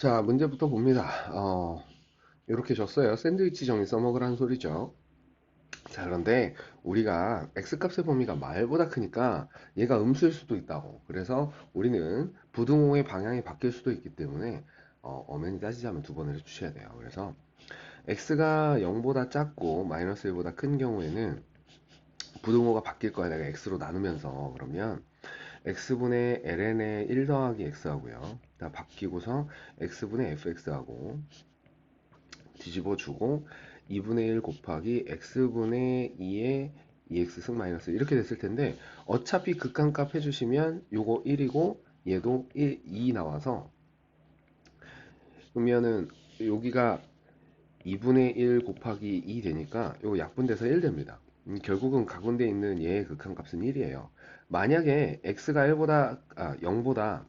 자, 문제부터 봅니다. 이렇게 줬어요. 샌드위치 정의 써먹으라는 소리죠. 자, 그런데 우리가 x값의 범위가 말보다 크니까 얘가 음수일 수도 있다고. 그래서 우리는 부등호의 방향이 바뀔 수도 있기 때문에 엄연히 따지자면 두 번을 해주셔야 돼요. 그래서 x가 0보다 작고 마이너스 1보다 큰 경우에는 부등호가 바뀔 거야. 내가 x로 나누면서. 그러면 x분의 ln의 1 더하기 x 하고요. 다 바뀌고서 x분의 fx 하고 뒤집어 주고 2분의 1 곱하기 x분의 2의 2x 승 마이너스 이렇게 됐을 텐데 어차피 극한값 해주시면 요거 1이고 얘도 1, 2 나와서 그러면은 여기가 2분의 1 곱하기 2 되니까 요거 약분돼서 1 됩니다. 결국은 가운데 있는 얘의 극한값은 1이에요. 만약에 x가 0보다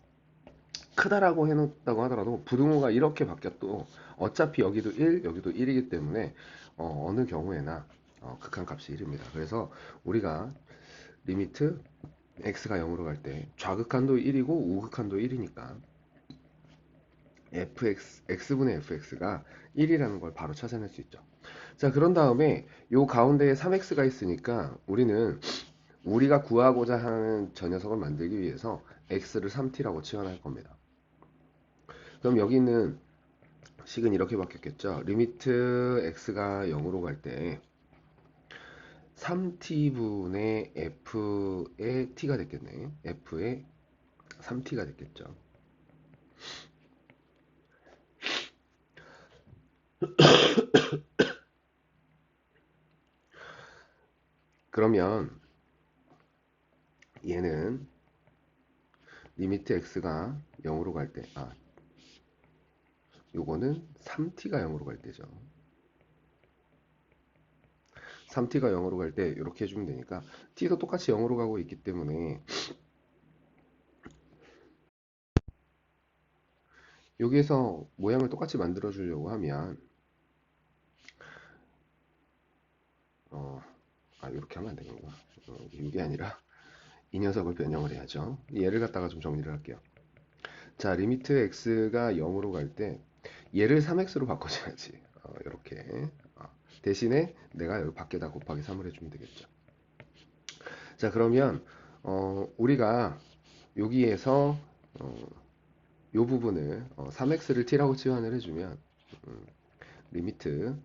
크다라고 해놓았다고 하더라도 부등호가 이렇게 바뀌어도 어차피 여기도 1, 여기도 1이기 때문에 느 경우에나 극한값이 1입니다. 그래서 우리가 리미트 x가 0으로 갈 때 좌극한도 1이고 우극한도 1이니까 x분의 fx가 1이라는 걸 바로 찾아낼 수 있죠. 자, 그런 다음에 요 가운데에 3x가 있으니까 우리가 구하고자 하는 저 녀석을 만들기 위해서 x를 3t라고 치환할 겁니다. 그럼 여기 있는 식은 이렇게 바뀌었겠죠. 리미트 x가 0으로 갈 때 3t분의 f의 t가 됐겠네. f의 3t가 됐겠죠. 그러면 얘는 리미트 x가 0으로 갈 때, 요거는 3t가 0으로 갈 때죠. 3t가 0으로 갈 때 이렇게 해주면 되니까 t도 똑같이 0으로 가고 있기 때문에 여기에서 모양을 똑같이 만들어 주려고 하면 이렇게 하면 안 되는구나. 이게 아니라 이 녀석을 변형을 해야죠. 얘를 갖다가 좀 정리를 할게요. 자, 리미트 x가 0으로 갈 때 얘를 3x로 바꿔줘야지. 이렇게 대신에 내가 여기 밖에다 곱하기 3을 해주면 되겠죠. 자, 그러면 우리가 여기에서 요 부분을 3x를 t라고 치환을 해주면 리미트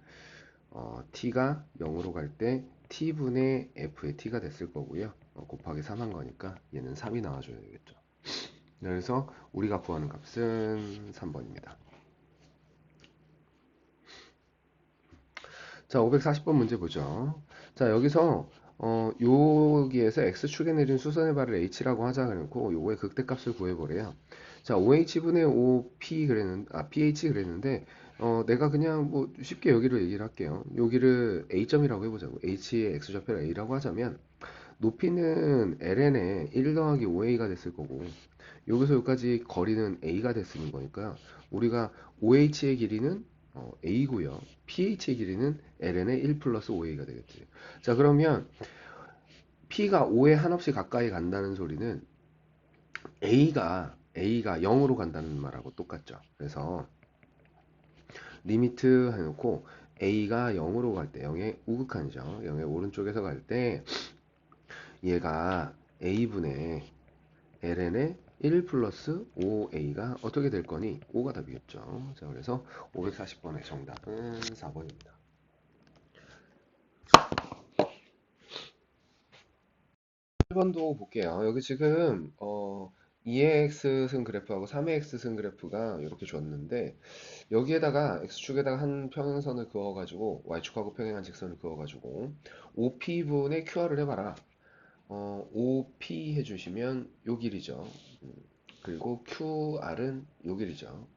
t가 0으로 갈 때 t분의 f의 t가 됐을 거고요. 곱하기 3 한 거니까 얘는 3이 나와줘야 되겠죠. 그래서 우리가 구하는 값은 3번입니다. 자, 540번 문제 보죠. 자, 여기서 여기에서 x축에 내린 수선의 발을 h라고 하자 그랬고 요거의 극대값을 구해보래요. 자, OH분의 OP pH 그랬는데 내가 그냥 뭐 쉽게 여기로 얘기를 할게요. 여기를 A점이라고 해보자고. H의 x좌표를 A라고 하자면 높이는 ln의 1 더하기 5a가 됐을 거고 여기서 여기까지 거리는 a가 됐으는 거니까 우리가 OH의 길이는 a고요. pH의 길이는 ln의 1 플러스 5a가 되겠지. 자, 그러면 p가 5에 한없이 가까이 간다는 소리는 a가 0으로 간다는 말하고 똑같죠. 그래서 리미트 해놓고 a가 0으로 갈 때 0의 우극한이죠. 0의 오른쪽에서 갈 때 얘가 a분의 ln의 1 플러스 5a가 어떻게 될 거니? 5가 답이겠죠. 자, 그래서 540번의 정답은 4번입니다. 1번도 볼게요. 여기 지금 2의 x 승 그래프하고 3의 x 승 그래프가 이렇게 줬는데 여기에다가 x축에다가 한 평행선을 그어가지고 y축하고 평행한 직선을 그어가지고 OP분의 QR을 해봐라. OP 해주시면 요 길이죠. 그리고 QR은 요 길이죠.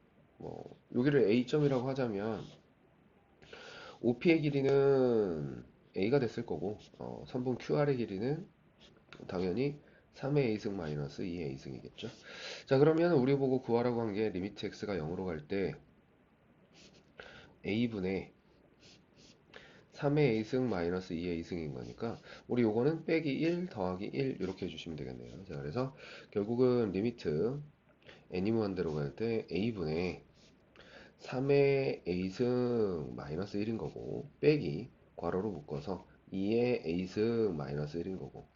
여기를 A점이라고 하자면 OP의 길이는 A가 됐을 거고 선분 QR의 길이는 당연히 3의 A승 마이너스 2의 A승이겠죠. 자, 그러면 우리 보고 구하라고 한 게 리미트 x가 0으로 갈 때 A분의 3의 A승 마이너스 2의 A승인 거니까 우리 요거는 빼기 1 더하기 1 이렇게 해주시면 되겠네요. 자, 그래서 결국은 리미트 n이 무한대로 갈 때 A분의 3의 a승 마이너스 1인 거고 빼기 괄호로 묶어서 2의 a승 마이너스 1인 거고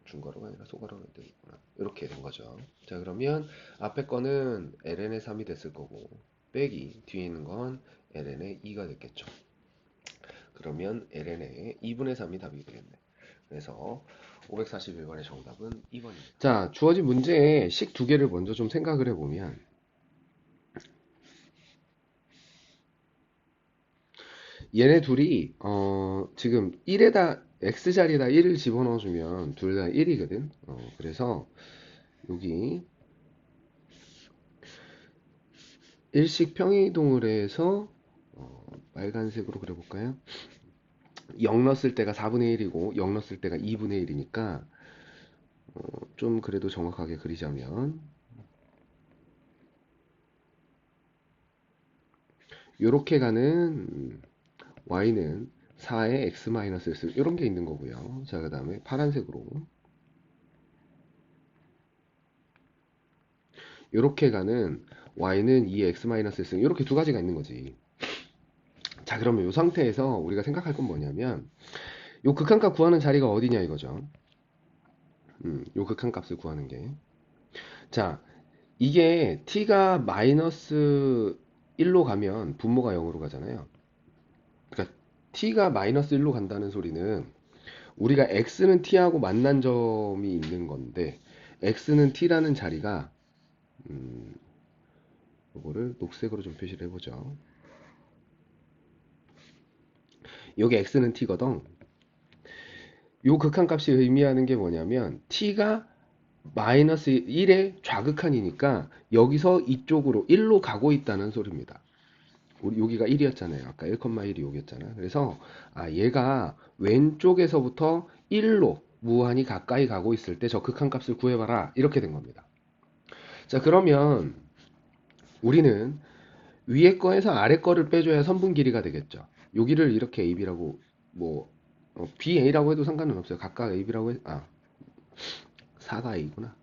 중괄호가 아니라 소괄호가 되겠구나. 이렇게 된 거죠. 자, 그러면 앞에 거는 ln의 3이 됐을 거고 빼기 뒤에 있는 건 ln의 2가 됐겠죠. 그러면 ln의 2분의 3이 답이 되겠네. 그래서 541번의 정답은 2번입니다. 자, 주어진 문제에 식 두 개를 먼저 좀 생각을 해보면 얘네 둘이 지금 1에다 x자리에다 1을 집어넣어주면 둘 다 1이거든. 그래서 여기 일식 평이동을 해서 빨간색으로 그려볼까요? 0 넣었을 때가 4분의 1이고 0 넣었을 때가 2분의 1이니까 좀 그래도 정확하게 그리자면 요렇게 가는 y는 4의 x-1 이런 게 있는 거고요. 자, 그 다음에 파란색으로 요렇게 가는 y는 2의 x-1 이렇게 두 가지가 있는 거지. 자, 그러면 이 상태에서 우리가 생각할 건 뭐냐면 요 극한값 구하는 자리가 어디냐 이거죠. 요 극한값을 구하는 게. 자, 이게 t가 마이너스 1로 가면 분모가 0으로 가잖아요. 그러니까 t가 마이너스 1로 간다는 소리는 우리가 x는 t하고 만난 점이 있는 건데 x는 t라는 자리가 이거를 녹색으로 좀 표시를 해보죠. 여기 x는 t거든. 요 극한값이 의미하는 게 뭐냐면 t가 마이너스 1의 좌극한이니까 여기서 이쪽으로 1로 가고 있다는 소리입니다. 우리 여기가 1이었잖아요. 아까 1,1이 여기였잖아. 그래서 얘가 왼쪽에서부터 1로 무한히 가까이 가고 있을 때 저 극한값을 구해봐라. 이렇게 된 겁니다. 자, 그러면 우리는 위에 거에서 아래 거를 빼줘야 선분 길이가 되겠죠. 여기를 이렇게 AB라고 뭐 BA라고 해도 상관은 없어요. 각각 AB라고 4가 A구나.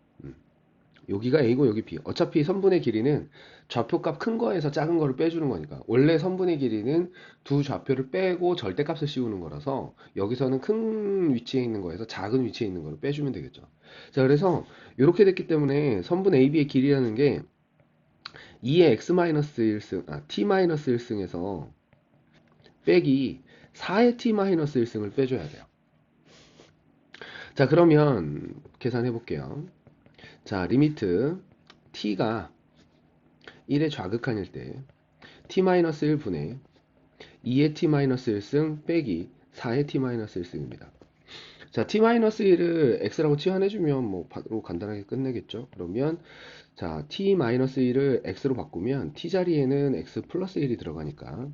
여기가 A고 여기 B. 어차피 선분의 길이는 좌표값 큰 거에서 작은 거를 빼주는 거니까. 원래 선분의 길이는 두 좌표를 빼고 절대값을 씌우는 거라서 여기서는 큰 위치에 있는 거에서 작은 위치에 있는 거를 빼주면 되겠죠. 자, 그래서 이렇게 됐기 때문에 선분 AB의 길이라는 게 2의 x-1승, t-1승에서 빼기 4의 t-1승을 빼줘야 돼요. 자, 그러면 계산해 볼게요. 자, 리미트 t가 1의 좌극한일 때 t-1분의 2의 t-1승 빼기 4의 t-1승입니다. 자, t-1을 x라고 치환해주면 뭐 바로 간단하게 끝내겠죠. 그러면 자, t-1을 x로 바꾸면 t 자리에는 x 플러스 1이 들어가니까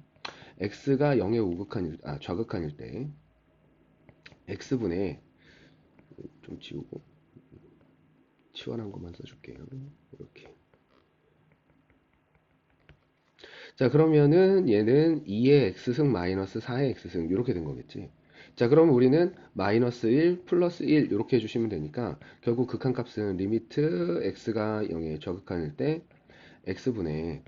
x가 0의 좌극한일 때 x분의 좀 지우고 치환한 것만 써줄게요. 이렇게. 자, 그러면은 얘는 2의 x승 마이너스 4의 x승 이렇게 된 거겠지. 자, 그럼 우리는 마이너스 1 플러스 1 이렇게 해주시면 되니까 결국 극한값은 리미트 x가 0의 저극한일 때 x분의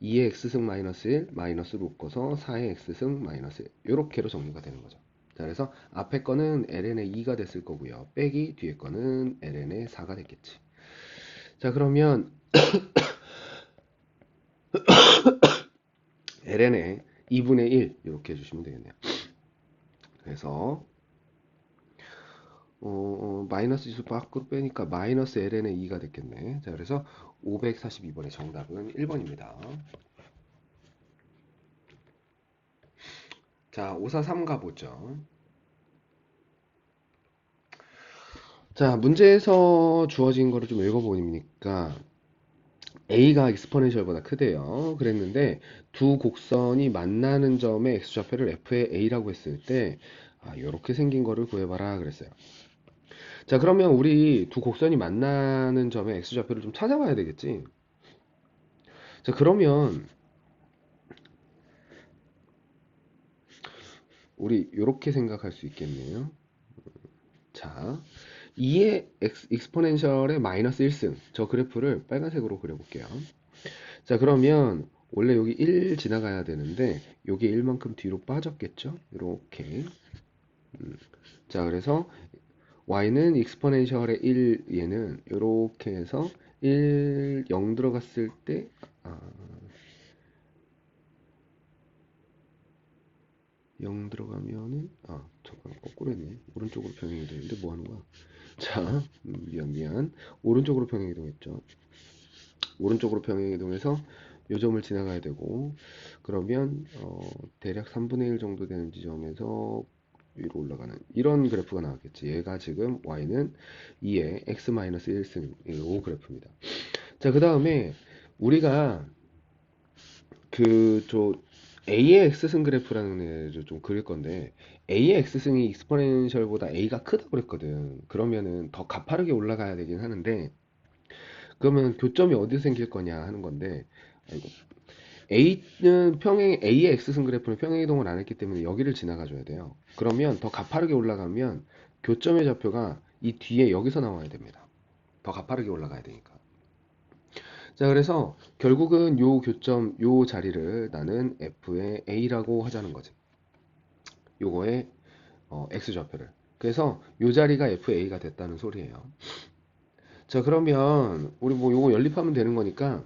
2의 x승 마이너스 1 마이너스로 묶어서 4의 x승 마이너스 1 이렇게로 정리가 되는 거죠. 자, 그래서 앞에 거는 ln의 2가 됐을 거고요. 빼기 뒤에 거는 ln의 4가 됐겠지. 자, 그러면 ln의 2분의 1 이렇게 해주시면 되겠네요. 그래서 마이너스 지수 밖으로 빼니까 마이너스 ln의 2가 됐겠네. 자, 그래서 542번의 정답은 1번입니다. 자, 543 가보죠. 자, 문제에서 주어진 거를 좀 읽어보니까 a가 exponential보다 크대요. 그랬는데 두 곡선이 만나는 점의 x좌표를 f의 a라고 했을 때 이렇게 생긴 거를 구해봐라 그랬어요. 자, 그러면 우리 두 곡선이 만나는 점의 x좌표를 좀 찾아봐야 되겠지. 자, 그러면 우리 이렇게 생각할 수 있겠네요. 자, 2의 익스포넨셜의 마이너스 1승 저 그래프를 빨간색으로 그려볼게요. 자, 그러면 원래 여기 1 지나가야 되는데 여기 1만큼 뒤로 빠졌겠죠? 이렇게. 자, 그래서 y는 익스포넨셜의 1, 얘는 이렇게 해서 1, 0 들어갔을 때 아, 0 들어가면은 잠깐 거꾸로 했네. 오른쪽으로 평행 이동했는데 뭐 하는 거야? 자, 미안. 오른쪽으로 평행 이동했죠. 오른쪽으로 평행 이동해서 요 점을 지나가야 되고, 그러면 대략 3분의 1 정도 되는 지점에서 위로 올라가는 이런 그래프가 나왔겠지. 얘가 지금 y는 2의 x-1승 이 그래프입니다. 자, 그 다음에 우리가 저 A의 X승 그래프라는 애를 좀 그릴 건데, A의 X승이 익스포넨셜보다 A가 크다고 그랬거든. 그러면은 더 가파르게 올라가야 되긴 하는데, 그러면 교점이 어디서 생길 거냐 하는 건데, 아이고, A의 X승 그래프는 평행 이동을 안 했기 때문에 여기를 지나가 줘야 돼요. 그러면 더 가파르게 올라가면 교점의 좌표가 이 뒤에 여기서 나와야 됩니다. 더 가파르게 올라가야 되니까. 자, 그래서 결국은 요 교점, 요 자리를 나는 F의 A라고 하자는 거지. 요거의 X 좌표를. 그래서 요 자리가 FA가 됐다는 소리예요. 자, 그러면 우리 뭐 요거 연립하면 되는 거니까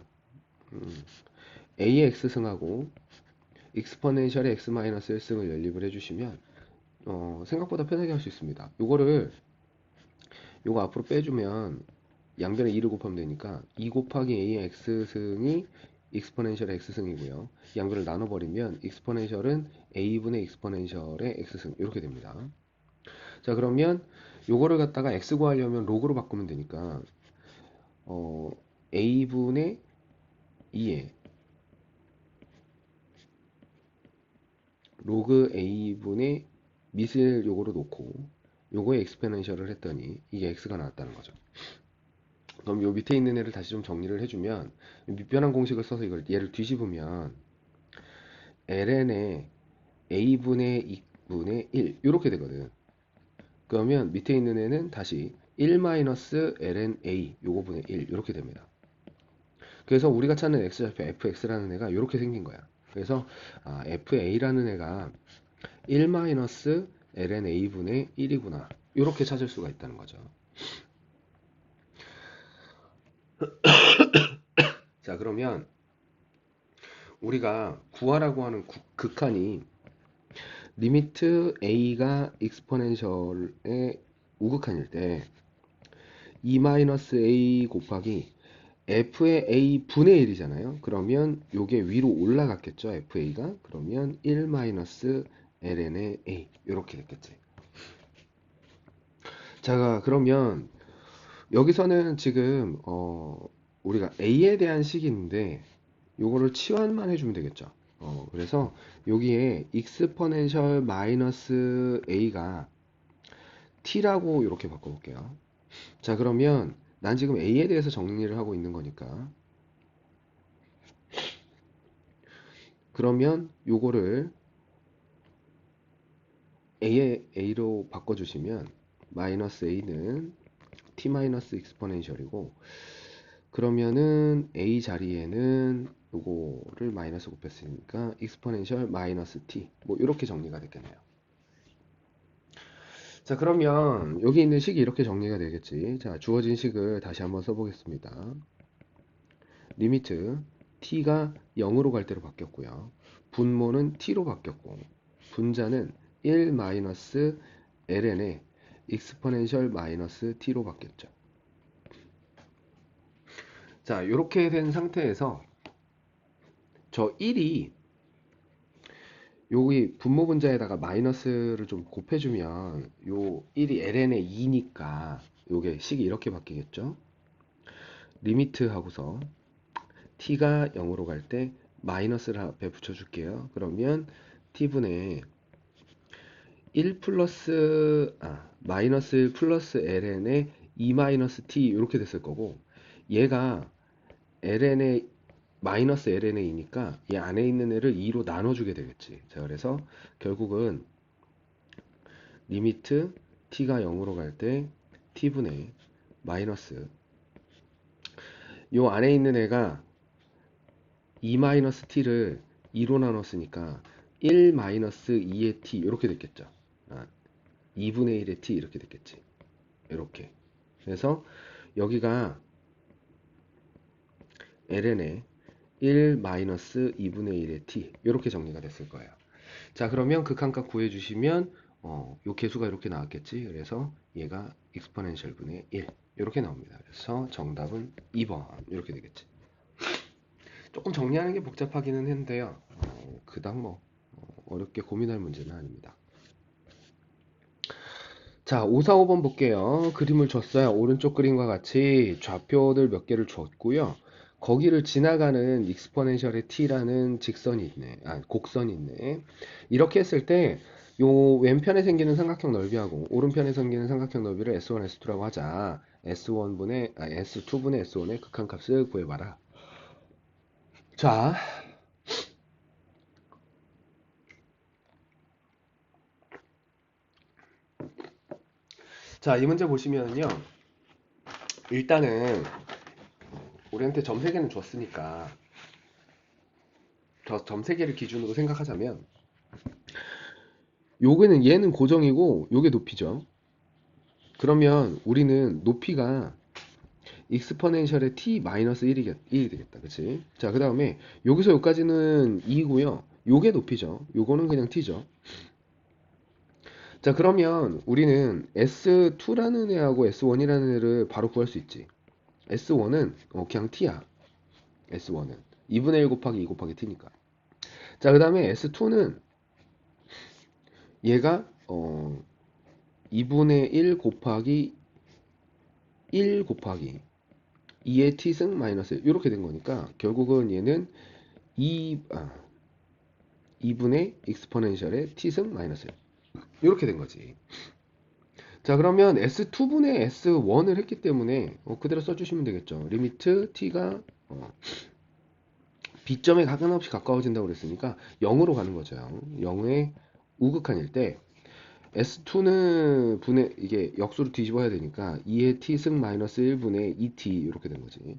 A의 X승하고 익스포넨셜의 X-1승을 연립을 해주시면 생각보다 편하게 할 수 있습니다. 요거 앞으로 빼주면 양변에 2를 곱하면 되니까 2 곱하기 A의 X승이 익스포넨셜의 X승이고요. 양변을 나눠버리면 익스포넨셜은 A분의 익스포넨셜의 X승 이렇게 됩니다. 자, 그러면 요거를 갖다가 X 구하려면 로그로 바꾸면 되니까 A분의 2에 로그 A분의 밑을 요거로 놓고 요거에 익스포넨셜을 했더니 이게 X가 나왔다는 거죠. 그럼 요 밑에 있는 애를 다시 좀 정리를 해주면 밑변환 공식을 써서 이걸 얘를 뒤집으면 ln의 a분의 2분의 1 이렇게 되거든. 그러면 밑에 있는 애는 다시 1-ln a 요거분의 1 이렇게 됩니다. 그래서 우리가 찾는 x좌표 fx라는 애가 이렇게 생긴 거야. 그래서 fa라는 애가 1-ln a분의 1이구나 이렇게 찾을 수가 있다는 거죠. 자, 그러면 우리가 구하라고 하는 극한이 리미트 a가 익스포넨셜의 우극한일 때 2-a 곱하기 f의 a 분의 1이잖아요. 그러면 요게 위로 올라갔겠죠. fa가. 그러면 1-ln의 a 이렇게 됐겠지. 자, 그러면 여기서는 지금 우리가 a에 대한 식인데 요거를 치환만 해주면 되겠죠. 그래서 여기에 익스포넨셜 마이너스 a가 t라고 이렇게 바꿔볼게요. 자, 그러면 난 지금 a에 대해서 정리를 하고 있는 거니까 그러면 요거를 a로 바꿔주시면 마이너스 a는 t 마이너스 익스포넨셜이고 그러면은 a 자리에는 요거를 마이너스 곱했으니까 익스포넨셜 마이너스 t 뭐 이렇게 정리가 됐겠네요. 자, 그러면 여기 있는 식이 이렇게 정리가 되겠지. 자, 주어진 식을 다시 한번 써보겠습니다. 리미트 t가 0으로 갈 때로 바뀌었고요. 분모는 t로 바뀌었고 분자는 1-ln의 익스포넨셜 마이너스 t로 바뀌었죠. 자, 이렇게 된 상태에서 저 1이 여기 분모 분자에다가 마이너스를 좀 곱해주면 요 1이 ln의 2니까 요게 식이 이렇게 바뀌겠죠. 리미트 하고서 t가 0으로 갈 때 마이너스를 앞에 붙여줄게요. 그러면 t분의 1 플러스 마이너스 1 플러스 ln의 2 마이너스 t 이렇게 됐을 거고 얘가 ln의 마이너스 ln의 2니까 이 안에 있는 애를 2로 나눠주게 되겠지. 자, 그래서 결국은 리미트 t가 0으로 갈 때 t분의 마이너스 요 안에 있는 애가 2-t를 2로 나눴으니까 1-2의 t 이렇게 됐겠죠. 2분의 1의 t 이렇게 됐겠지. 이렇게. 그래서 여기가 ln의 1-2분의 1의 t 이렇게 정리가 됐을 거예요. 자, 그러면 극한값 구해주시면 요 개수가 이렇게 나왔겠지. 그래서 얘가 익스포넨셜 분의 1 이렇게 나옵니다. 그래서 정답은 2번 이렇게 되겠지. 조금 정리하는 게 복잡하기는 했는데요. 그닥 뭐 어렵게 고민할 문제는 아닙니다. 자, 5, 4, 5번 볼게요. 그림을 줬어요. 오른쪽 그림과 같이 좌표들 몇 개를 줬고요. 거기를 지나가는 익스포넨셜의 t라는 직선이 있네. 곡선이 있네. 이렇게 했을 때 요 왼편에 생기는 삼각형 넓이하고 오른편에 생기는 삼각형 넓이를 S1, S2라고 하자. S2분의 S1의 극한값을 구해봐라. 자, 이 문제 보시면요. 일단은 우리한테 점 3개는 줬으니까 저 점 3개를 기준으로 생각하자면 요거는 얘는 고정이고 요게 높이죠. 그러면 우리는 높이가 익스포넨셜의 t-1이 되겠다. 그치? 자, 그 다음에 여기서 여기까지는 2고요. 요게 높이죠. 요거는 그냥 t죠. 자, 그러면 우리는 S2라는 애하고 S1이라는 애를 바로 구할 수 있지. S1은 그냥 t야. S1은 2분의 1 곱하기 2 곱하기 t니까. 자, 그 다음에 S2는 얘가 2분의 1 곱하기 1 곱하기 2의 t승 마이너스 1 이렇게 된 거니까 결국은 얘는 2분의 익스포넨셜의 t승 마이너스 1 이렇게 된 거지. 자, 그러면 S2분의 S1을 했기 때문에 그대로 써주시면 되겠죠. 리미트 t가 B점에 가끔없이 가까워진다고 그랬으니까 0으로 가는 거죠. 0의 우극한일 때 S2는 이게 역수로 뒤집어야 되니까 2의 t승 마이너스 1분의 2t 이렇게 된 거지.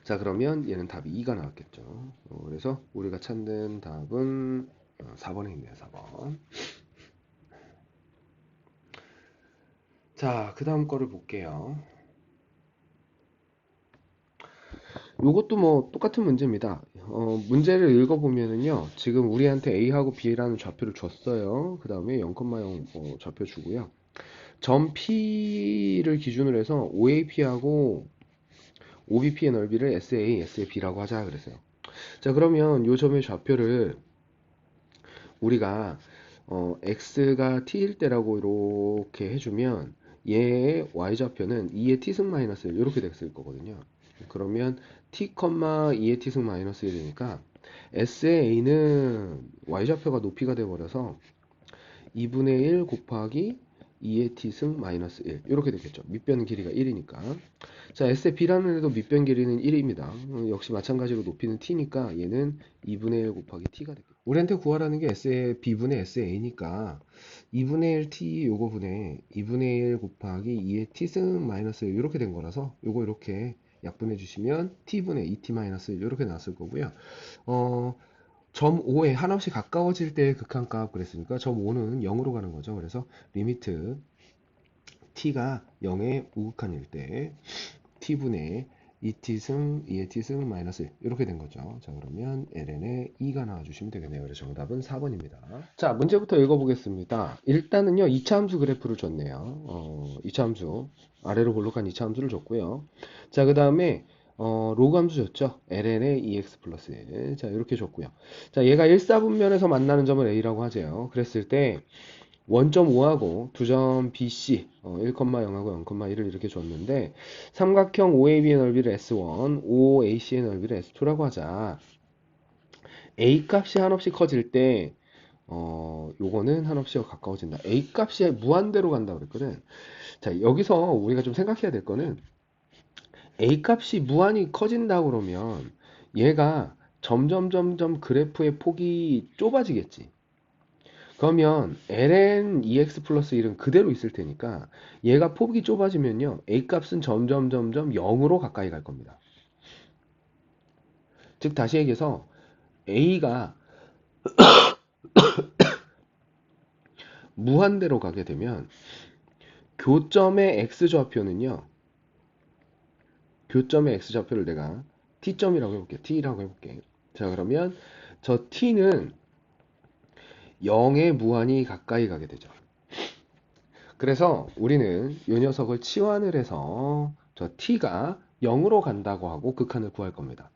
자, 그러면 얘는 답이 2가 나왔겠죠. 그래서 우리가 찾는 답은 4번에 있네요. 4번. 자, 그 다음 거를 볼게요. 요것도 뭐 똑같은 문제입니다. 문제를 읽어보면은요, 지금 우리한테 A하고 B라는 좌표를 줬어요. 그 다음에 0,0 좌표 주고요. 점 P를 기준으로 해서 OAP하고 OBP의 넓이를 SA, SAB라고 하자 그랬어요. 자, 그러면 요 점의 좌표를 우리가 X가 T일 때라고 이렇게 해주면 얘의 Y좌표는 2의 T승 마이너스 1 이렇게 됐을 거거든요. 그러면 T, 2의 T승 마이너스 1이니까 SA는 Y좌표가 높이가 돼버려서 2분의 1 곱하기 2의 t승 마이너스 1 이렇게 되겠죠. 밑변 길이가 1이니까. 자, SB라는 애도 밑변 길이는 1입니다. 역시 마찬가지로 높이는 t니까 얘는 2분의 1 곱하기 t가 되겠죠. 우리한테 구하라는 게 B분의 SA니까 2분의 1 t 요거 분의 2분의 1 곱하기 2의 t승 마이너스 1 이렇게 된 거라서 요거 이렇게 약분해 주시면 t분의 2t 마이너스 1 이렇게 나왔을 거고요. 점 5에 한없이 가까워질 때의 극한값 그랬으니까 점 5는 0으로 가는 거죠. 그래서 리미트 t가 0의 우극한일 때 t분의 2t승 2의 t승 마이너스 1 이렇게 된 거죠. 자, 그러면 ln의 2가 나와주시면 되겠네요. 그래서 정답은 4번입니다. 자, 문제부터 읽어보겠습니다. 일단은요 2차 함수 그래프를 줬네요. 2차 함수 아래로 볼록한 2차 함수를 줬고요. 자, 그 다음에 로그 함수 줬죠. ln의 2x 플러스 1. 자, 이렇게 줬고요. 자, 얘가 1사분면에서 만나는 점을 a라고 하죠. 그랬을 때 원점 5하고 두 점 BC 1,0하고 0,1을 이렇게 줬는데 삼각형 OAB의 넓이를 S1, OAC의 넓이를 S2라고 하자. A 값이 한없이 커질 때 요거는 한없이 가까워진다. A 값이 무한대로 간다 그랬거든. 자, 여기서 우리가 좀 생각해야 될 거는 A 값이 무한히 커진다 그러면 얘가 점점 그래프의 폭이 좁아지겠지. 그러면 ln 2x 플러스 1은 그대로 있을 테니까 얘가 폭이 좁아지면요 A 값은 점점 0으로 가까이 갈 겁니다. 즉 다시 얘기해서 A가 무한대로 가게 되면 교점의 x좌표는요. 교점의 x좌표를 내가 t점이라고 해볼게. t라고 해볼게. 자, 그러면 저 t는 0에 무한히 가까이 가게 되죠. 그래서 우리는 이 녀석을 치환을 해서 저 t가 0으로 간다고 하고 극한을 구할 겁니다.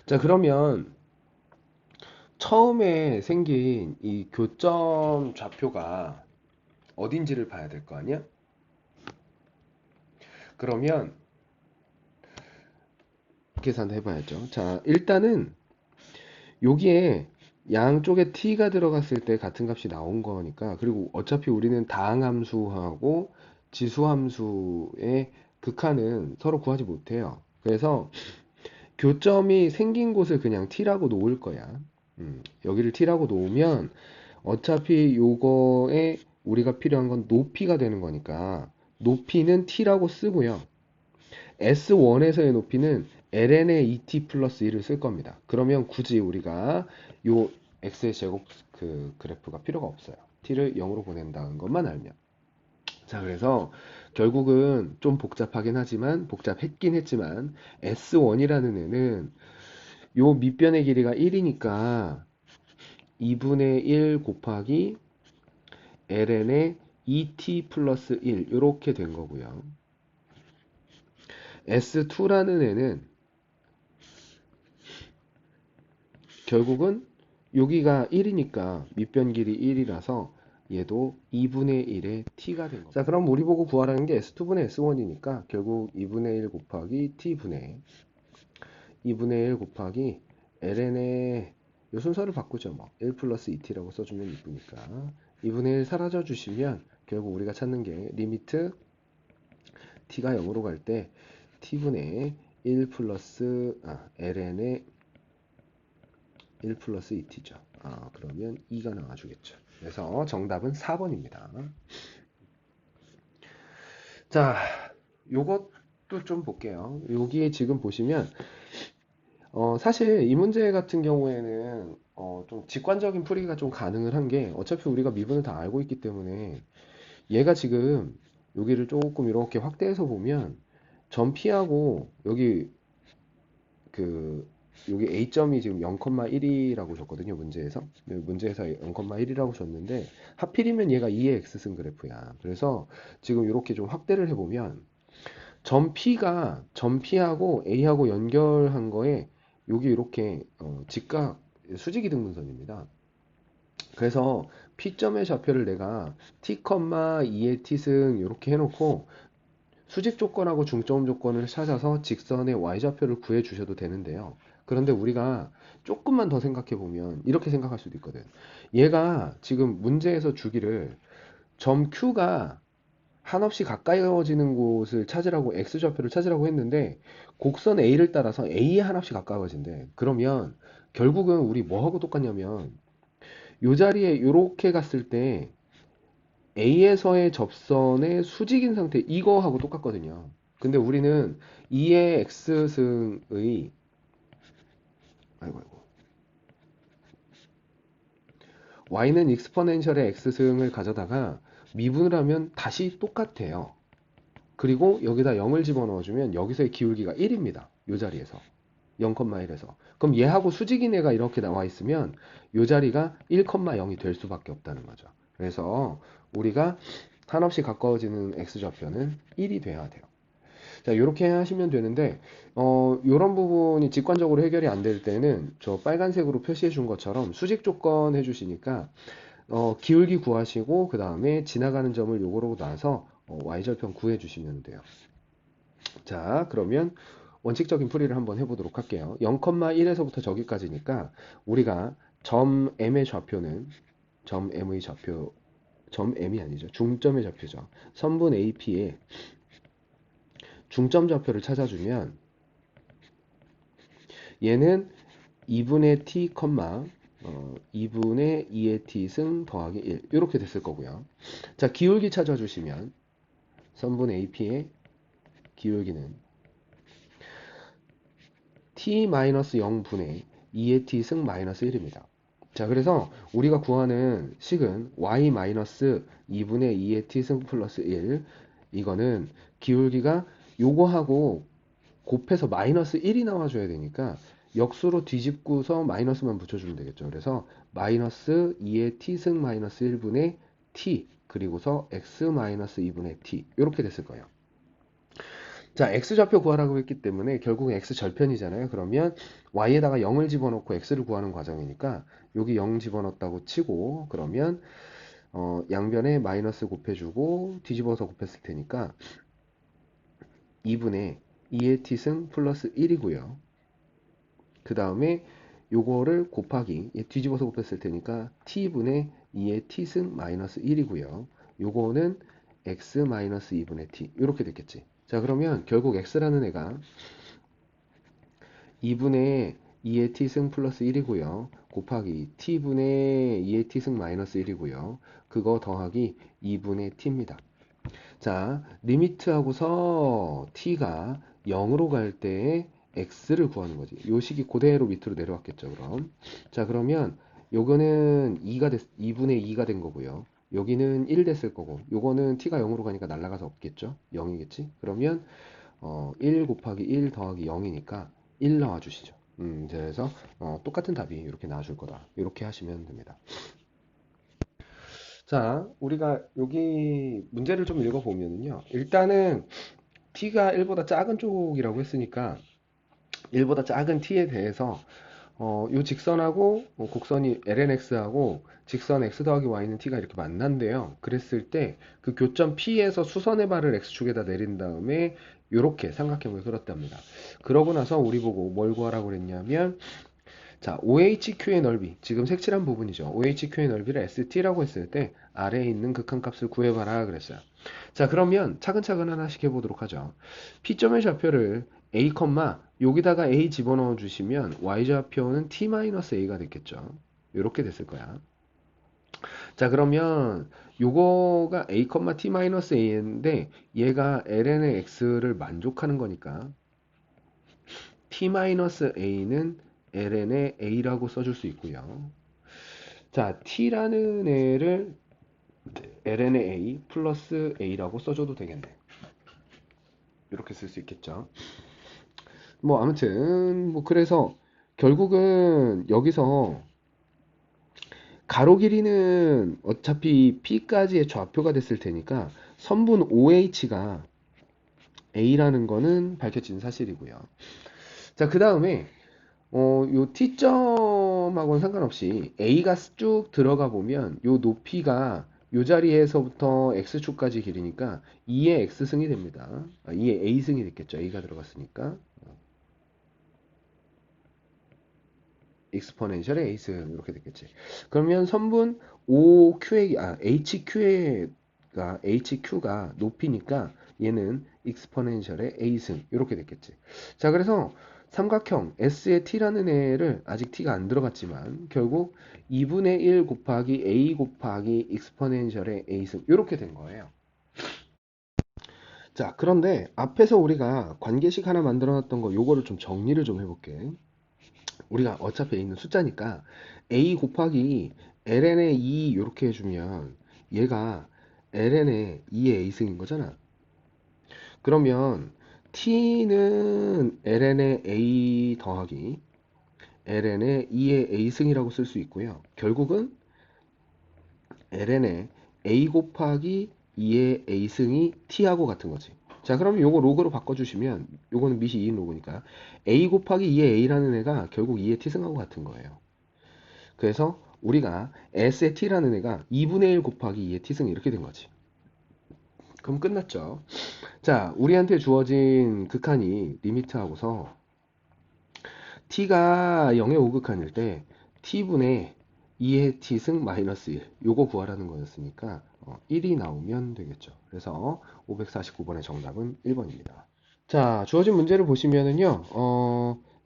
자, 그러면 처음에 생긴 이 교점 좌표가 어딘지를 봐야 될 거 아니야? 그러면 계산해 봐야죠. 자, 일단은 여기에 양쪽에 t가 들어갔을 때 같은 값이 나온 거니까, 그리고 어차피 우리는 다항함수하고 지수함수의 극한은 서로 구하지 못해요. 그래서 교점이 생긴 곳을 그냥 t라고 놓을 거야. 여기를 t라고 놓으면 어차피 요거에 우리가 필요한 건 높이가 되는 거니까 높이는 t라고 쓰고요. S1에서의 높이는 ln의 2t 플러스 1을 쓸 겁니다. 그러면 굳이 우리가 요 x의 제곱 그 그래프가 필요가 없어요. t를 0으로 보낸다는 것만 알면. 자, 그래서 결국은 좀 복잡하긴 하지만, 복잡했긴 했지만 S1이라는 애는 요 밑변의 길이가 1이니까 2분의 1 곱하기 ln의 2t 플러스 1 이렇게 된 거고요. S2라는 애는 결국은 여기가 1이니까 밑변 길이 1이라서 얘도 2분의 1의 t가 된 거죠. 자, 그럼 우리 보고 구하라는 게 S2분의 S1이니까 결국 2분의 1 곱하기 t분의 2분의 1 곱하기 ln의 요 순서를 바꾸죠. 뭐 1 플러스 2t라고 써주면 이쁘니까 2분의 1 사라져 주시면 결국 우리가 찾는 게 리미트 t가 0으로 갈 때 t분의 1 플러스 ln의 1 플러스 2t죠. 그러면 2가 나와주겠죠. 그래서 정답은 4번입니다. 자, 요것도 좀 볼게요. 여기에 지금 보시면 사실 이 문제 같은 경우에는 좀 직관적인 풀이가 좀 가능을 한 게 어차피 우리가 미분을 다 알고 있기 때문에 얘가 지금 여기를 조금 이렇게 확대해서 보면 점 P하고 여기 그 여기 A점이 지금 0,1이라고 줬거든요. 문제에서 0,1이라고 줬는데 하필이면 얘가 2의 X승 그래프야. 그래서 지금 이렇게 좀 확대를 해보면 점 P하고 A하고 연결한 거에 여기 이렇게 직각 수직이등분선입니다. 그래서 P점의 좌표를 내가 t, 2의 t승 이렇게 해놓고 수직 조건하고 중점 조건을 찾아서 직선의 y좌표를 구해 주셔도 되는데요. 그런데 우리가 조금만 더 생각해 보면 이렇게 생각할 수도 있거든. 얘가 지금 문제에서 주기를 점 Q가 한없이 가까워지는 곳을 찾으라고 x좌표를 찾으라고 했는데 곡선 A를 따라서 A에 한없이 가까워진대. 그러면 결국은 우리 뭐하고 똑같냐면 요 자리에 이렇게 갔을 때 A에서의 접선의 수직인 상태 이거하고 똑같거든요. 근데 우리는 2의 x승의 아이고 y는 익스포넨셜의 x승을 가져다가 미분을 하면 다시 똑같아요. 그리고 여기다 0을 집어넣어주면 여기서의 기울기가 1입니다. 요 자리에서 0,1에서 그럼 얘하고 수직인 애가 이렇게 나와 있으면 요 자리가 1,0이 될 수밖에 없다는 거죠. 그래서 우리가 한없이 가까워지는 x좌표는 1이 돼야 돼요. 자, 이렇게 하시면 되는데 이런 부분이 직관적으로 해결이 안 될 때는 저 빨간색으로 표시해 준 것처럼 수직 조건 해주시니까 기울기 구하시고 그 다음에 지나가는 점을 요거로 놔서 y절편 구해 주시면 돼요. 자, 그러면 원칙적인 풀이를 한번 해보도록 할게요. 0,1에서부터 저기까지니까 우리가 점 M의 좌표는 점 M의 좌표 점 M이 아니죠. 중점의 좌표죠. 선분 AP의 중점 좌표를 찾아주면 얘는 2분의 t, 2분의 2의 t승 더하기 1 이렇게 됐을 거고요. 자, 기울기 찾아주시면 선분 AP의 기울기는 t-0분의 2의 t승 마이너스 1입니다. 자, 그래서 우리가 구하는 식은 y-2분의 2의 t승 플러스 1. 이거는 기울기가 요거하고 곱해서 마이너스 1이 나와줘야 되니까 역수로 뒤집고서 마이너스만 붙여주면 되겠죠. 그래서 마이너스 2의 t승 마이너스 1분의 t 그리고서 x 마이너스 2분의 t 이렇게 됐을 거예요. 자, x좌표 구하라고 했기 때문에 결국은 x절편이잖아요. 그러면 y에다가 0을 집어넣고 x를 구하는 과정이니까 여기 0 집어넣었다고 치고 그러면 양변에 마이너스 곱해주고 뒤집어서 곱했을 테니까 2분의 2의 t승 플러스 1이고요. 그 다음에 요거를 곱하기 뒤집어서 곱했을 테니까 t분의 2의 t승 마이너스 1이고요. 요거는 x 마이너스 2분의 t 이렇게 됐겠지. 자, 그러면 결국 x라는 애가 2분의 2의 t승 플러스 1이고요. 곱하기 t분의 2의 t승 마이너스 1이고요. 그거 더하기 2분의 t입니다. 자, 리미트하고서 t가 0으로 갈 때 x를 구하는 거지. 요 식이 그대로 밑으로 내려왔겠죠, 그럼. 자, 그러면 요거는 2분의 2가 된 거고요. 여기는 1 됐을 거고, 요거는 t가 0으로 가니까 날아가서 없겠죠? 0이겠지? 그러면 1 곱하기 1 더하기 0이니까 1 나와주시죠. 그래서 똑같은 답이 이렇게 나와줄 거다. 이렇게 하시면 됩니다. 자, 우리가 여기 문제를 좀 읽어보면요. 일단은 t가 1보다 작은 쪽이라고 했으니까 1보다 작은 t에 대해서 요 직선하고 곡선이 lnx하고 직선 x 더하기 y는 t가 이렇게 만난대요. 그랬을 때 그 교점 P에서 수선의 발을 x축에다 내린 다음에 이렇게 삼각형을 그렸답니다. 그러고 나서 우리 보고 뭘 구하라고 그랬냐면 자, OHQ의 넓이, 지금 색칠한 부분이죠. OHQ의 넓이를 ST라고 했을 때 아래에 있는 극한값을 구해봐라 그랬어요. 자, 그러면 차근차근 하나씩 해보도록 하죠. P점의 좌표를 A, 여기다가 A 집어넣어 주시면 Y좌표는 T-A가 됐겠죠. 이렇게 됐을 거야. 자, 그러면 요거가 A, T-A인데 얘가 ln의 x를 만족하는 거니까 T-A는 ln의 a라고 써줄 수 있고요. 자, t라는 애를 ln의 a 플러스 a라고 써줘도 되겠네. 이렇게 쓸 수 있겠죠. 뭐 아무튼 뭐 그래서 결국은 여기서 가로 길이는 어차피 p까지의 좌표가 됐을 테니까 선분 OH가 a라는 거는 밝혀진 사실이고요. 자, 그 다음에 요 T점하고는 상관없이 A가 쭉 들어가 보면 요 높이가 요 자리에서부터 X축까지 길이니까 2의 X승이 됩니다. 2의 A승이 됐겠죠. A가 들어갔으니까. 익스포넨셜의 A승 이렇게 됐겠지. 그러면 선분 OQ의 HQ가 높이니까 얘는 익스포넨셜의 A승 이렇게 됐겠지. 자, 그래서 삼각형 S의 T라는 애를 아직 T가 안 들어갔지만 결국 2분의 1 곱하기 A 곱하기 익스포넨셜의 A승 이렇게 된 거예요. 자, 그런데 앞에서 우리가 관계식 하나 만들어 놨던 거 요거를 좀 정리를 좀 해볼게. 우리가 어차피 A는 숫자니까 A 곱하기 ln의 2 이렇게 해주면 얘가 ln의 2의 A승인 거잖아. 그러면 T는 ln의 A 더하기 ln의 2의 A승이라고 쓸 수 있고요. 결국은 ln의 A 곱하기 2의 A승이 T하고 같은 거지. 자, 그러면 요거 로그로 바꿔주시면 요거는 밑이 2인 로그니까 A 곱하기 2의 A라는 애가 결국 2의 T승하고 같은 거예요. 그래서 우리가 S의 T라는 애가 2분의 1 곱하기 2의 T승 이렇게 된 거지. 그럼 끝났죠. 자, 우리한테 주어진 극한이 리미트하고서 t가 0의 5극한일 때 t분의 2의 t승 마이너스 1 요거 구하라는 거였으니까 1이 나오면 되겠죠. 그래서 549번의 정답은 1번입니다. 자, 주어진 문제를 보시면은요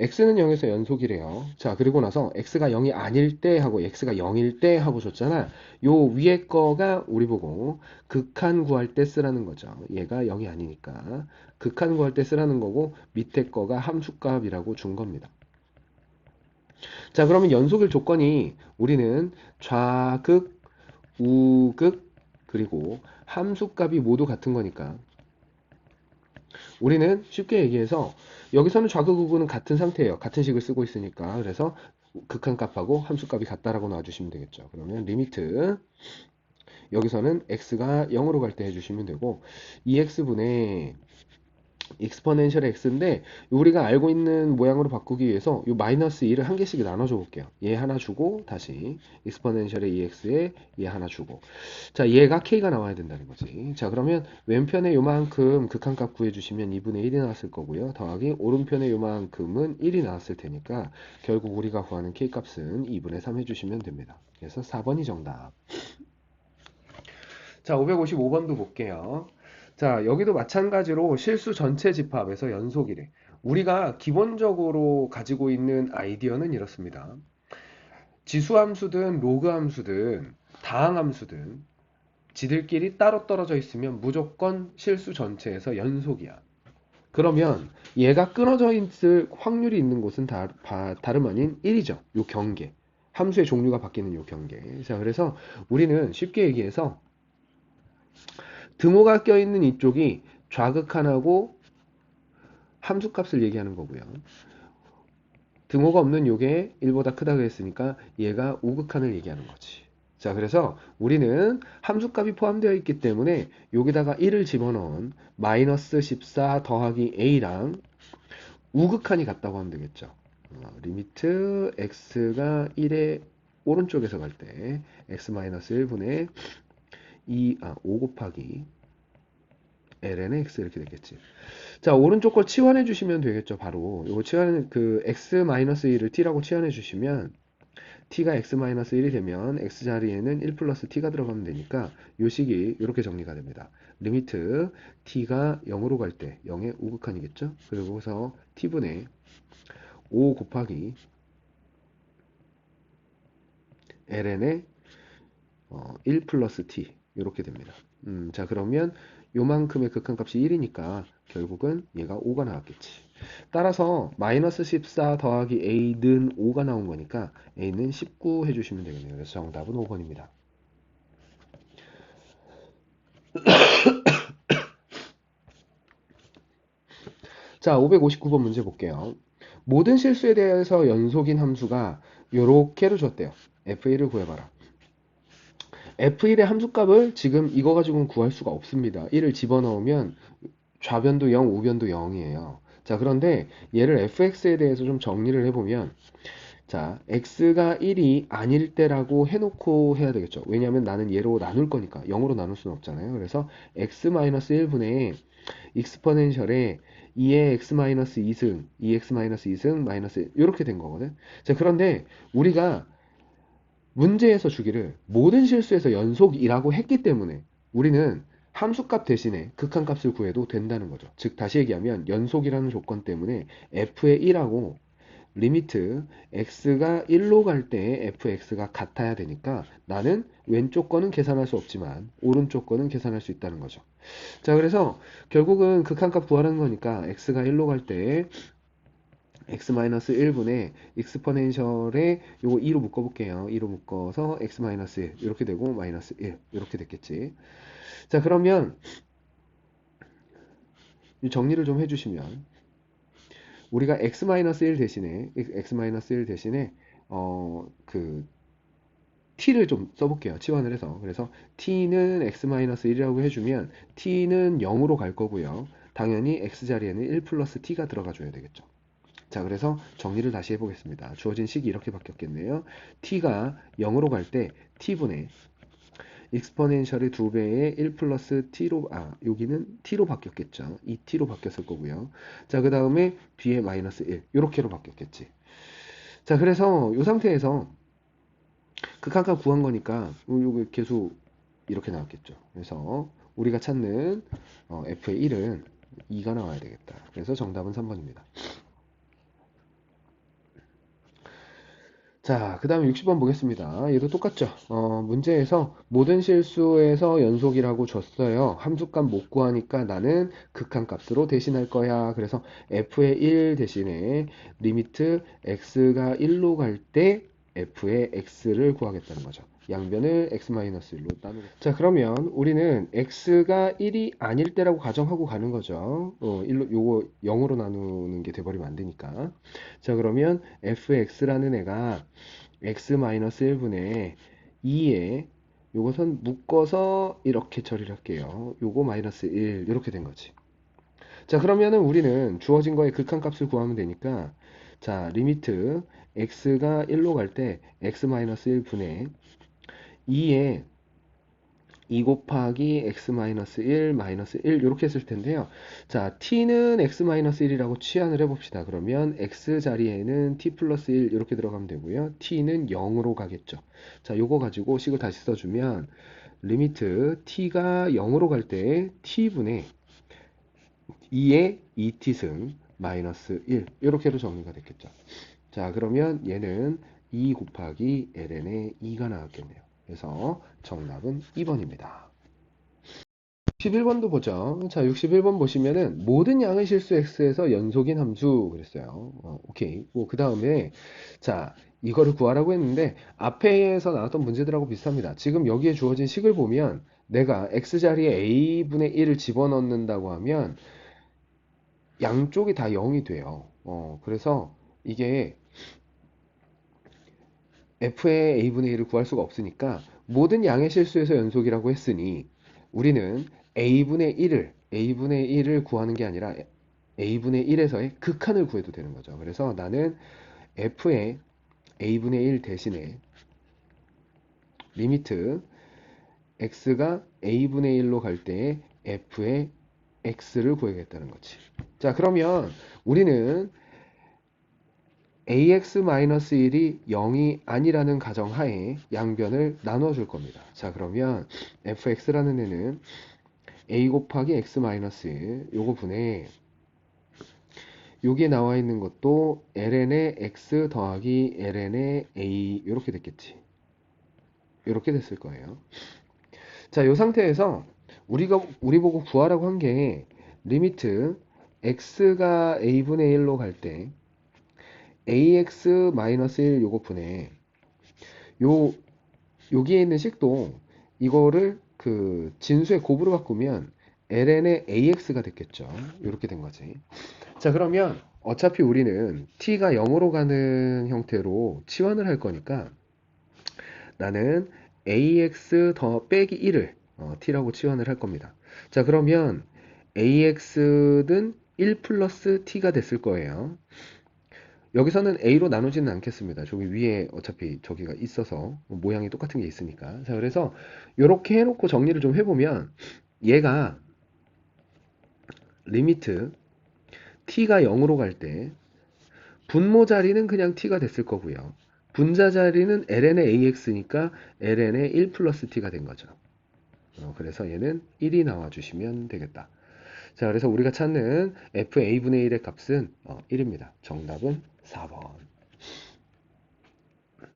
x는 0에서 연속이래요. 자, 그리고 나서 x가 0이 아닐 때 하고 x가 0일 때 하고 줬잖아. 요 위에 거가 우리 보고 극한 구할 때 쓰라는 거죠. 얘가 0이 아니니까 극한 구할 때 쓰라는 거고, 밑에 거가 함수값이라고 준 겁니다. 자, 그러면 연속일 조건이 우리는 좌극, 우극, 그리고 함수값이 모두 같은 거니까 우리는 쉽게 얘기해서 여기서는 좌극, 우극은 같은 상태예요. 같은 식을 쓰고 있으니까. 그래서 극한값하고 함수값이 같다라고 놔주시면 되겠죠. 그러면 리미트 여기서는 x가 0으로 갈 때 해주시면 되고, 2x분의 익스포넨셜 x인데 우리가 알고 있는 모양으로 바꾸기 위해서 이 마이너스 2를 한 개씩 나눠줘 볼게요. 얘 하나 주고 다시 익스포넨셜의 2x에 얘 하나 주고, 자, 얘가 k가 나와야 된다는 거지. 자, 그러면 왼편에 요만큼 극한값 구해주시면 2분의 1이 나왔을 거고요. 더하기 오른편에 요만큼은 1이 나왔을 테니까 결국 우리가 구하는 k값은 2분의 3 해주시면 됩니다. 그래서 4번이 정답. 자, 555번도 볼게요. 자, 여기도 마찬가지로 실수 전체 집합에서 연속이래. 우리가 기본적으로 가지고 있는 아이디어는 이렇습니다. 지수함수든 로그함수든 다항함수든 지들끼리 따로 떨어져 있으면 무조건 실수 전체에서 연속이야. 그러면 얘가 끊어져 있을 확률이 있는 곳은 다름 아닌 1이죠. 요 경계. 함수의 종류가 바뀌는 요 경계. 자, 그래서 우리는 쉽게 얘기해서 등호가 껴있는 이쪽이 좌극한하고 함수값을 얘기하는 거고요. 등호가 없는 요게 1보다 크다고 했으니까 얘가 우극한을 얘기하는 거지. 자, 그래서 우리는 함수값이 포함되어 있기 때문에 여기다가 1을 집어넣은 마이너스 14 더하기 a랑 우극한이 같다고 하면 되겠죠. 리미트 x가 1의 오른쪽에서 갈 때 x-1분의 5 곱하기 ln의 x 이렇게 되겠지. 자, 오른쪽 걸 치환해 주시면 되겠죠. 바로 이거 그 x-1을 t라고 치환해 주시면 t가 x-1이 되면 x 자리에는 1 플러스 t가 들어가면 되니까 요 식이 이렇게 정리가 됩니다. 리미트 t가 0으로 갈 때 0의 우극한이겠죠. 그리고서 t분의 5 곱하기 ln의 1 플러스 t 이렇게 됩니다. 자, 그러면 요만큼의 극한값이 1이니까 결국은 얘가 5가 나왔겠지. 따라서 마이너스 14 더하기 a는 5가 나온 거니까 a는 19 해주시면 되겠네요. 그래서 정답은 5번입니다. 자, 559번 문제 볼게요. 모든 실수에 대해서 연속인 함수가 요렇게로 줬대요. f1을 구해봐라. f1의 함수값을 지금 이거 가지고는 구할 수가 없습니다. 1을 집어넣으면 좌변도 0, 우변도 0이에요. 자, 그런데 얘를 fx에 대해서 좀 정리를 해보면, 자, x가 1이 아닐 때라고 해놓고 해야 되겠죠. 왜냐하면 나는 얘로 나눌 거니까 0으로 나눌 수는 없잖아요. 그래서 x-1분의 익스포넨셜에 2의 x-2승, 2x-2승, 마이너스 이렇게 된 거거든. 자, 그런데 우리가 문제에서 주기를 모든 실수에서 연속이라고 했기 때문에 우리는 함수값 대신에 극한값을 구해도 된다는 거죠. 즉 다시 얘기하면 연속이라는 조건 때문에 f의 1하고 리미트 x가 1로 갈 때 fx가 같아야 되니까 나는 왼쪽 거는 계산할 수 없지만 오른쪽 거는 계산할 수 있다는 거죠. 자, 그래서 결국은 극한값 구하라는 거니까 x가 1로 갈때 x-1분의 익스포넨셜에 요거 2로 묶어볼게요. 2로 묶어서 x-1 이렇게 되고 마이너스 1 이렇게 됐겠지. 자, 그러면 정리를 좀 해주시면 우리가 x-1 대신에 그 t를 좀 써볼게요. 치환을 해서. 그래서 t는 x-1이라고 해주면 t는 0으로 갈 거고요. 당연히 x 자리에는 1 플러스 t가 들어가 줘야 되겠죠. 자, 그래서 정리를 다시 해보겠습니다. 주어진 식이 이렇게 바뀌었겠네요. t가 0으로 갈 때 t분의 익스포넨셜의 2배의 1 플러스 t로, 여기는 t로 바뀌었겠죠. 2t로 바뀌었을 거고요. 자, 그 다음에 뒤에 마이너스 1 이렇게로 바뀌었겠지. 자, 그래서 이 상태에서 극한값 구한 거니까 요거 계수 이렇게 나왔겠죠. 그래서 우리가 찾는 f의 1은 2가 나와야 되겠다. 그래서 정답은 3번입니다. 자, 그 다음에 60번 보겠습니다. 얘도 똑같죠. 문제에서 모든 실수에서 연속이라고 줬어요. 함수값 못 구하니까 나는 극한값으로 대신할 거야. 그래서 f의 1 대신에 리미트 x가 1로 갈 때 f의 x를 구하겠다는 거죠. 양변을 x-1로 나누겠습니다. 자, 그러면 우리는 x가 1이 아닐 때라고 가정하고 가는 거죠. 1로, 요거 0으로 나누는 게 돼버리면 안 되니까. 자, 그러면 fx라는 애가 x-1분의 2에 요것은 묶어서 이렇게 처리를 할게요. 요거 마이너스 1 이렇게 된 거지. 자, 그러면은 우리는 주어진 거에 극한값을 구하면 되니까 자, 리미트 x가 1로 갈 때 x-1분의 2에 2 곱하기 x-1 마이너스 1 이렇게 했을 텐데요. 자, t는 x-1이라고 치환을 해봅시다. 그러면 x 자리에는 t 플러스 1 이렇게 들어가면 되고요. t는 0으로 가겠죠. 자, 요거 가지고 식을 다시 써주면 리미트 t가 0으로 갈 때 t분의 2의 2t승 마이너스 1 이렇게로 정리가 됐겠죠. 자, 그러면 얘는 2 곱하기 ln의 2가 나왔겠네요. 그래서 정답은 2번입니다. 61번도 보죠. 자, 61번 보시면은 모든 양의 실수 x에서 연속인 함수 그랬어요. 오케이. 뭐 그 다음에 자, 이거를 구하라고 했는데 앞에서 나왔던 문제들하고 비슷합니다. 지금 여기에 주어진 식을 보면 내가 x 자리에 a분의 1을 집어넣는다고 하면 양쪽이 다 0이 돼요. 그래서 이게 f의 a분의 1을 구할 수가 없으니까 모든 양의 실수에서 연속이라고 했으니 우리는 a분의 1을 구하는 게 아니라 a분의 1에서의 극한을 구해도 되는 거죠. 그래서 나는 f의 a분의 1 대신에 리미트 x가 a분의 1로 갈 때 f의 x를 구해야겠다는 거지. 자, 그러면 우리는 ax-1이 0이 아니라는 가정하에 양변을 나눠줄 겁니다. 자, 그러면 fx라는 애는 a 곱하기 x-1 요거 분의 여기에 나와 있는 것도 ln의 x 더하기 ln의 a 이렇게 됐겠지. 이렇게 됐을 거예요. 자, 이 상태에서 우리 보고 구하라고 한 게 리미트 x가 a분의 1로 갈 때 ax-1 요거 분의 요 여기에 있는 식도 이거를 그 진수의 곱으로 바꾸면 ln의 ax가 됐겠죠. 이렇게 된 거지. 자, 그러면 어차피 우리는 t가 0으로 가는 형태로 치환을 할 거니까 나는 ax 더 빼기 1을 t라고 치환을 할 겁니다. 자, 그러면 ax는 1 플러스 t가 됐을 거예요. 여기서는 a로 나누지는 않겠습니다. 저기 위에 어차피 저기가 있어서 모양이 똑같은 게 있으니까. 자, 그래서 이렇게 해놓고 정리를 좀 해보면 얘가 리미트 t가 0으로 갈 때 분모 자리는 그냥 t가 됐을 거고요. 분자 자리는 ln의 ax니까 ln의 1 플러스 t가 된 거죠. 그래서 얘는 1이 나와주시면 되겠다. 자, 그래서 우리가 찾는 fa분의 1의 값은 1입니다. 정답은 4번.